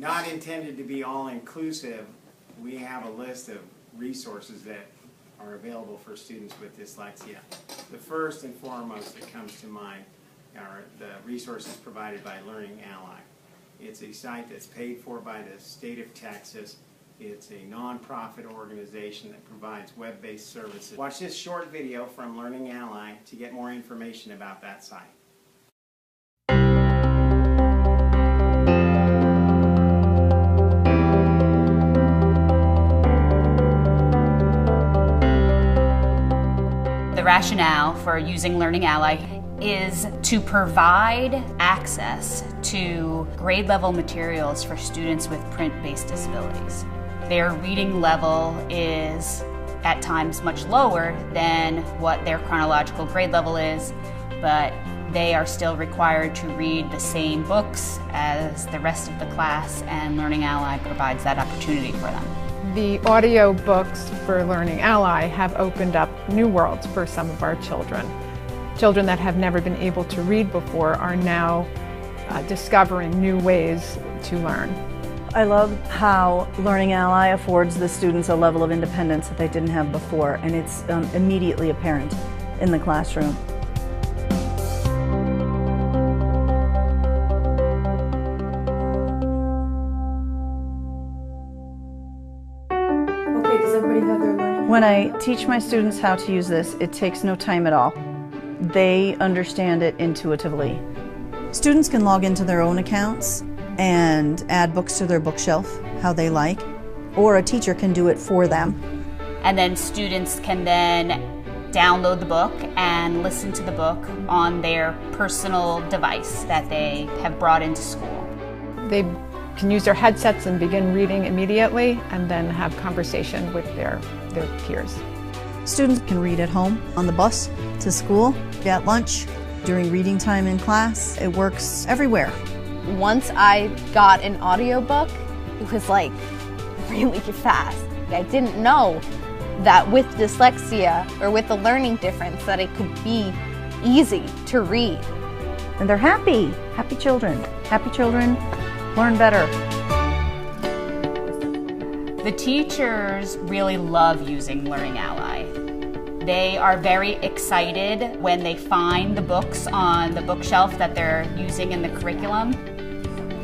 not intended to be all-inclusive, we have a list of resources that are available for students with dyslexia. The first and foremost that comes to mind are the resources provided by Learning Ally. It's a site that's paid for by the state of Texas. It's a non-profit organization that provides web-based services. Watch this short video from Learning Ally to get more information about that site. The rationale for using Learning Ally is to provide access to grade-level materials for students with print-based disabilities. Their reading level is at times much lower than what their chronological grade level is, but they are still required to read the same books as the rest of the class, and Learning Ally provides that opportunity for them. The audio books for Learning Ally have opened up new worlds for some of our children. Children that have never been able to read before are now discovering new ways to learn. I love how Learning Ally affords the students a level of independence that they didn't have before, and it's immediately apparent in the classroom. Okay, does everybody have their learning? When I teach my students how to use this, it takes no time at all. They understand it intuitively. Students can log into their own accounts and add books to their bookshelf how they like, or a teacher can do it for them. And then students can then download the book and listen to the book on their personal device that they have brought into school. They can use their headsets and begin reading immediately and then have conversation with their peers. Students can read at home, on the bus, to school, at lunch, during reading time in class. It works everywhere. Once I got an audiobook, it was like really fast. I didn't know that with dyslexia or with the learning difference that it could be easy to read. And they're happy. Happy children. Happy children learn better. The teachers really love using Learning Ally. They are very excited when they find the books on the bookshelf that they're using in the curriculum.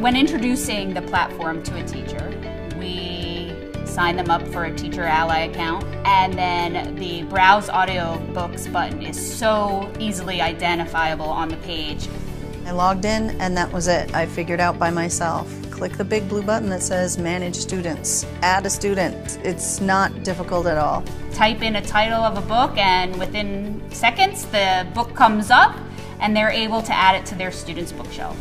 When introducing the platform to a teacher, we sign them up for a Teacher Ally account, and then the Browse Audiobooks button is so easily identifiable on the page. I logged in and that was it. I figured out by myself. Click the big blue button that says Manage Students. Add a student. It's not difficult at all. Type in a title of a book and within seconds the book comes up and they're able to add it to their student's bookshelf.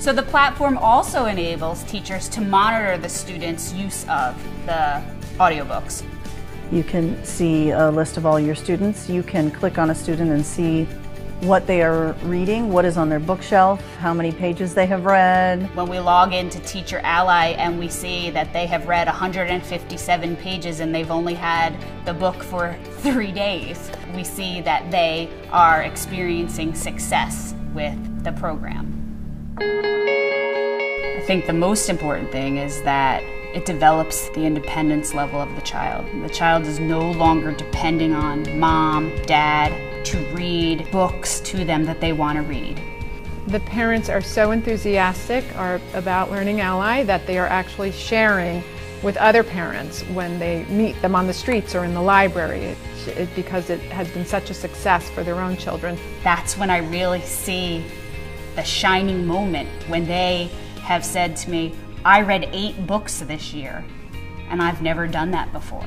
So the platform also enables teachers to monitor the students' use of the audiobooks. You can see a list of all your students. You can click on a student and see what they are reading, what is on their bookshelf, how many pages they have read. When we log into Teacher Ally and we see that they have read 157 pages and they've only had the book for 3 days, we see that they are experiencing success with the program. I think the most important thing is that it develops the independence level of the child. The child is no longer depending on mom, dad, to read books to them that they want to read. The parents are so enthusiastic about Learning Ally that they are actually sharing with other parents when they meet them on the streets or in the library because it has been such a success for their own children. That's when I really see the shining moment when they have said to me, I read 8 books this year and I've never done that before.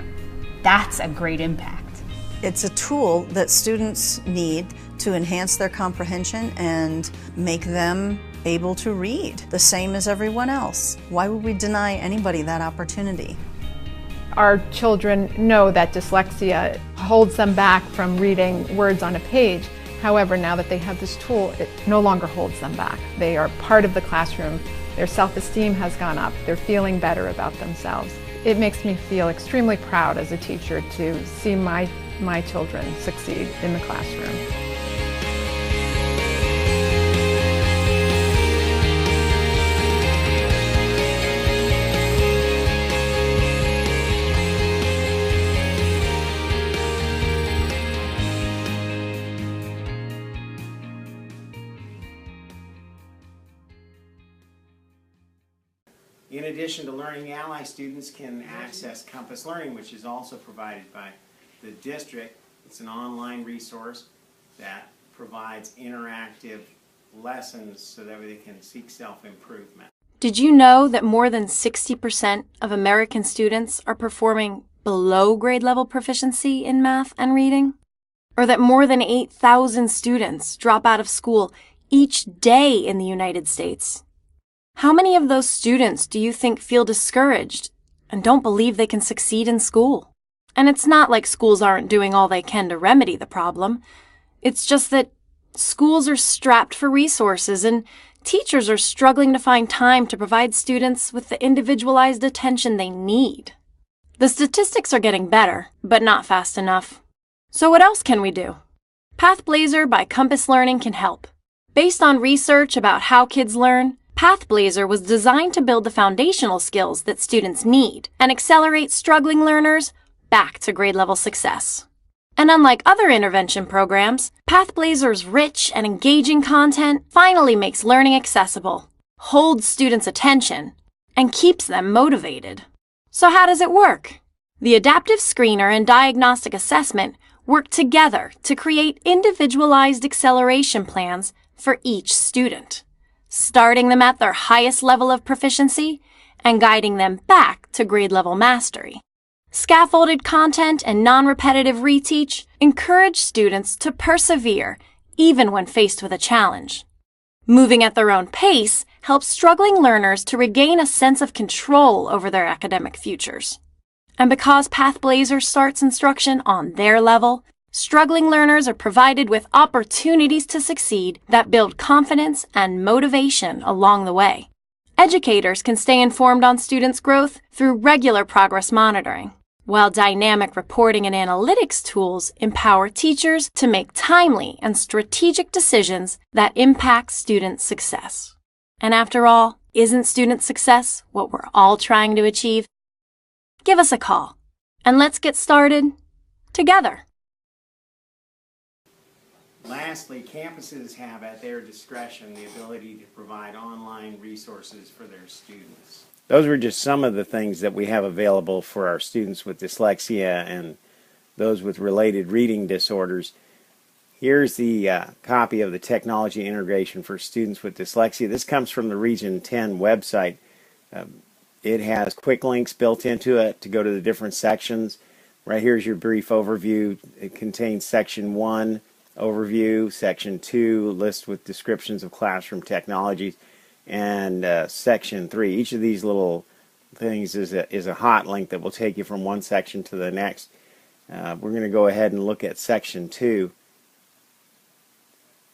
That's a great impact. It's a tool that students need to enhance their comprehension and make them able to read the same as everyone else. Why would we deny anybody that opportunity? Our children know that dyslexia holds them back from reading words on a page. However, now that they have this tool, it no longer holds them back. They are part of the classroom. Their self-esteem has gone up. They're feeling better about themselves. It makes me feel extremely proud as a teacher to see my children succeed in the classroom. In addition to Learning Ally, students can access Compass Learning, which is also provided by the district. It's an online resource that provides interactive lessons so that they can seek self-improvement. Did you know that more than 60% of American students are performing below grade level proficiency in math and reading? Or that more than 8,000 students drop out of school each day in the United States? How many of those students do you think feel discouraged and don't believe they can succeed in school? And it's not like schools aren't doing all they can to remedy the problem. It's just that schools are strapped for resources and teachers are struggling to find time to provide students with the individualized attention they need. The statistics are getting better, but not fast enough. So what else can we do? PathBlazer by Compass Learning can help. Based on research about how kids learn, PathBlazer was designed to build the foundational skills that students need and accelerate struggling learners back to grade level success. And unlike other intervention programs, PathBlazer's rich and engaging content finally makes learning accessible, holds students' attention, and keeps them motivated. So how does it work? The adaptive screener and diagnostic assessment work together to create individualized acceleration plans for each student, starting them at their highest level of proficiency and guiding them back to grade level mastery. Scaffolded content and non-repetitive reteach encourage students to persevere even when faced with a challenge. Moving at their own pace helps struggling learners to regain a sense of control over their academic futures. And because PathBlazer starts instruction on their level, struggling learners are provided with opportunities to succeed that build confidence and motivation along the way. Educators can stay informed on students' growth through regular progress monitoring, while dynamic reporting and analytics tools empower teachers to make timely and strategic decisions that impact student success. And after all, isn't student success what we're all trying to achieve? Give us a call, and let's get started together. Lastly, campuses have at their discretion the ability to provide online resources for their students. Those were just some of the things that we have available for our students with dyslexia and those with related reading disorders. Here's the copy of the Technology Integration for Students with Dyslexia. This comes from the Region 10 website. It has quick links built into it to go to the different sections. Right here's your brief overview. It contains Section 1, Overview, Section 2, List with descriptions of classroom technologies, and Section 3. Each of these little things is a hot link that will take you from one section to the next. We're going to go ahead and look at Section 2,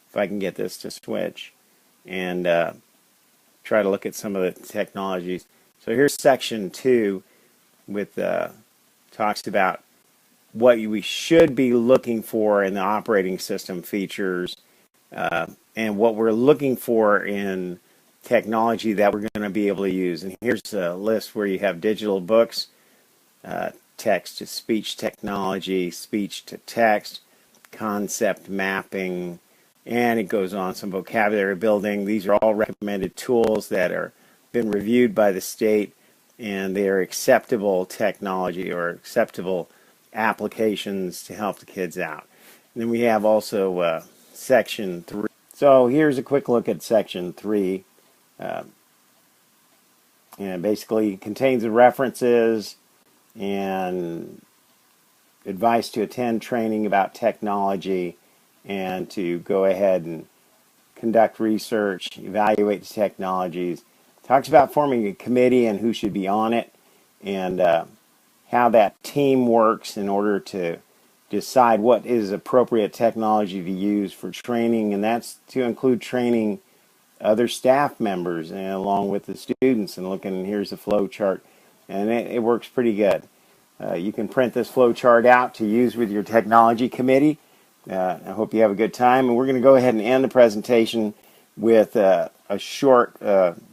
if I can get this to switch, and try to look at some of the technologies. So here's Section 2, with talks about what we should be looking for in the operating system features and what we're looking for in technology that we're going to be able to use. And here's a list where you have digital books, text-to-speech technology, speech-to-text, concept mapping, and it goes on, some vocabulary building. These are all recommended tools that are been reviewed by the state, and they are acceptable technology or acceptable applications to help the kids out. And then we have also Section 3. So here's a quick look at Section 3. And basically contains the references and advice to attend training about technology and to go ahead and conduct research, evaluate the technologies. Talks about forming a committee and who should be on it, and how that team works in order to decide what is appropriate technology to use for training, and that's to include training other staff members and along with the students. And looking, here's the flow chart, and it works pretty good. You can print this flow chart out to use with your technology committee. I hope you have a good time, and we're going to go ahead and end the presentation with a short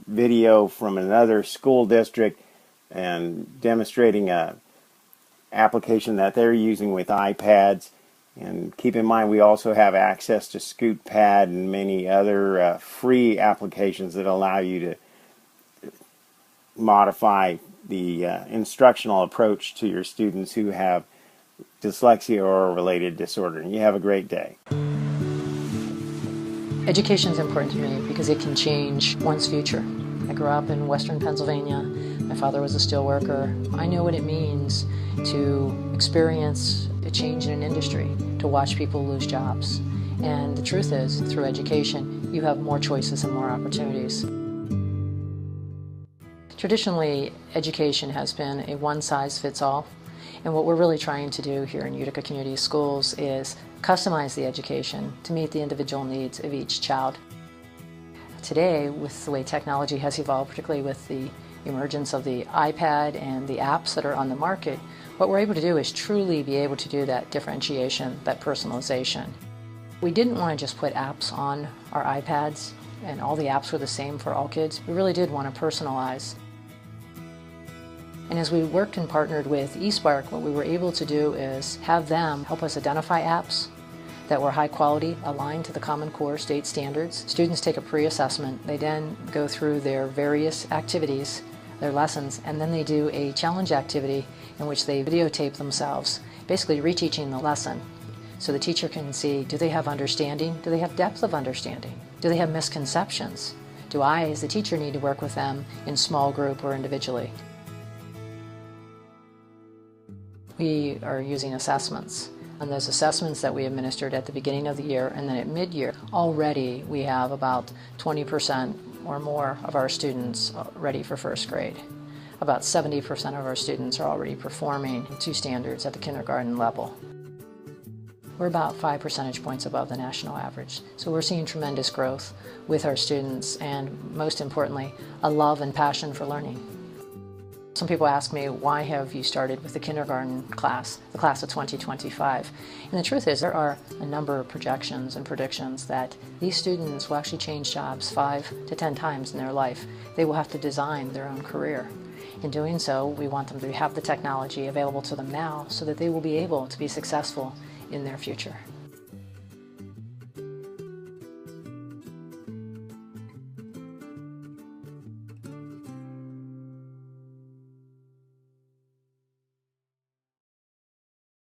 video from another school district and demonstrating a application that they're using with iPads. And keep in mind, we also have access to ScootPad and many other free applications that allow you to modify the instructional approach to your students who have dyslexia or a related disorder. And you have a great day. Education is important to me because it can change one's future. I grew up in Western Pennsylvania. My father was a steel worker. I know what it means to experience a change in an industry, to watch people lose jobs. And the truth is, through education, you have more choices and more opportunities. Traditionally, education has been a one-size-fits-all. And what we're really trying to do here in Utica Community Schools is customize the education to meet the individual needs of each child. Today, with the way technology has evolved, particularly with the emergence of the iPad and the apps that are on the market, what we're able to do is truly be able to do that differentiation, that personalization. We didn't want to just put apps on our iPads and all the apps were the same for all kids. We really did want to personalize. And as we worked and partnered with eSpark, what we were able to do is have them help us identify apps that were high quality, aligned to the Common Core state standards. Students take a pre-assessment. They then go through their various activities, their lessons, and then they do a challenge activity in which they videotape themselves, basically reteaching the lesson. So the teacher can see, do they have understanding? Do they have depth of understanding? Do they have misconceptions? Do I, as the teacher, need to work with them in small group or individually? We are using assessments, and those assessments that we administered at the beginning of the year and then at mid-year, already we have about 20% or more of our students ready for first grade. About 70% of our students are already performing to standards at the kindergarten level. We're about 5 percentage points above the national average. So we're seeing tremendous growth with our students and, most importantly, a love and passion for learning. Some people ask me, why have you started with the kindergarten class, the class of 2025? And the truth is, there are a number of projections and predictions that these students will actually change jobs 5 to 10 times in their life. They will have to design their own career. In doing so, we want them to have the technology available to them now so that they will be able to be successful in their future.